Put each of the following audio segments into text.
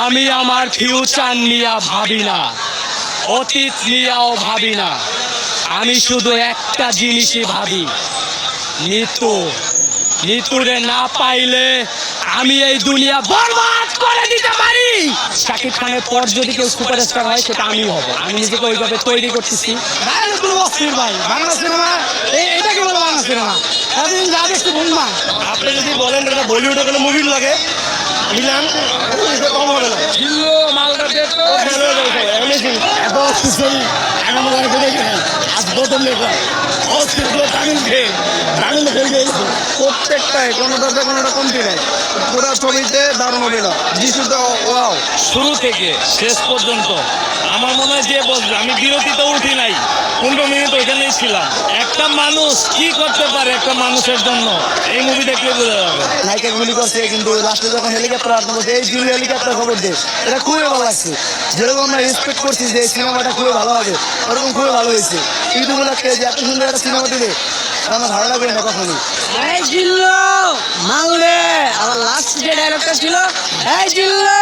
আমি আমার ফিউচার নিয়ে ভাবি না, অতীত নিয়েও ভাবি না। আমি শুধু একটা জিনিসই ভাবি, মৃত্যু। মৃত্যুরে না পাইলে আমি এই দুনিয়া বরবাদ করে দিতে পারি। শাকিব খানের পর যদি কেউ সুপারস্টার হয় সেটা আমি হব। আমি নিজেকে ওইভাবে তৈরি করতেছি। ভাই বাংলা সিনেমা এটাকে বলে বাংলা সিনেমা। এতদিন যা দেখছি বলবা, আপনি যদি বলেন এটা বলিউডে কোনো মুভির লাগে মিলান কম হবে না। এত অস্থির আমি মনে করে আজ প্রথম লেখা অস্থির তামিল খেয়ে তামিল খেয়ে গেছে প্রত্যেকটাই কোনোটাতে কোনোটা কমতি নেই। পুরো ছবিতে দারুণ অভিনয়, যিশুটা ওয়াও। শুরু থেকে শেষ পর্যন্ত আমার মনে হয় যে বসবে, আমি বিরতিতে উঠি নাই, 15 মিনিট ওইখানেই ছিলাম। একটা মানুষ কি করতে পারে একটা মানুষের জন্য, এই মুভি দেখলে বোঝা যাবে। নায়িকা গুলি করছে কিন্তু লাস্টে যখন হেলিকপ্টার আটকে বলছে এই জিরো হেলিকপ্টার খবর দে, এটা খুবই ভালো লাগছে। যেরকম আমরা এক্সপেক্ট করছি যে এই সিনেমাটা খুবই ভালো হবে, ওরকম খুবই ভালো হয়েছে। ঈদ উপলক্ষে যে এত সুন্দর একটা সিনেমা দিবে আমার ধারণা করি না কখনই। এই জিল্লো মালদে আমার লাস্ট যে ডায়লগটা ছিল, এই জিল্লো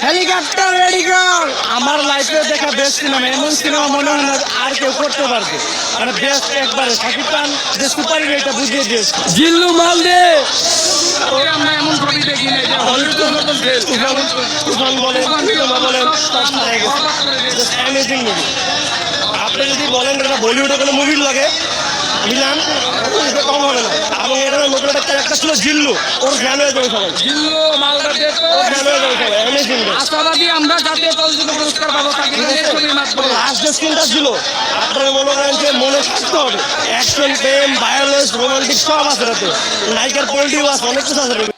হেলিকপ্টার রেডি কর। আমার লাইফে দেখা বেস্ট সিনেমা, এমন সিনেমা মনে হয় না আর কেউ করতে পারবে। মানে বেস্ট একবারে শাকিব খান যে সুপার হিরো এটা বুঝিয়ে দিয়েছে। জিল্লু মালদে আমরা এমন ছবি দেখি না যে তুফান বলেন, সিনেমা বলেন, সব হারিয়ে গেছে। Just amazing movie। আপনি যদি বলেন এটা বলিউডে কোনো মুভির লাগে মিলান কম হবে না। এবং এটা নতুন একটা ক্যারেক্টার ছিল জিল্লু, ওর জ্ঞান হয়ে যাবে সবাই। জিল্লো মালদা দেখো, ওর জ্ঞান হয়ে যাবে সবাই। অ্যামেজিং। আশাবাদী আমরা জাতীয় চলচ্চিত্র পুরস্কার পাবো তাকে ছবির মাধ্যমে। লাস্ট যে সিনটা ছিল আপনারা মনে করেন যে মনে থাকতে হবে। অ্যাকশন, প্রেম, ভায়োলেন্স, রোমান্টিক সব আছে রাতে। নায়িকার পোল্ট্রিও আছে, অনেক কিছু আছে।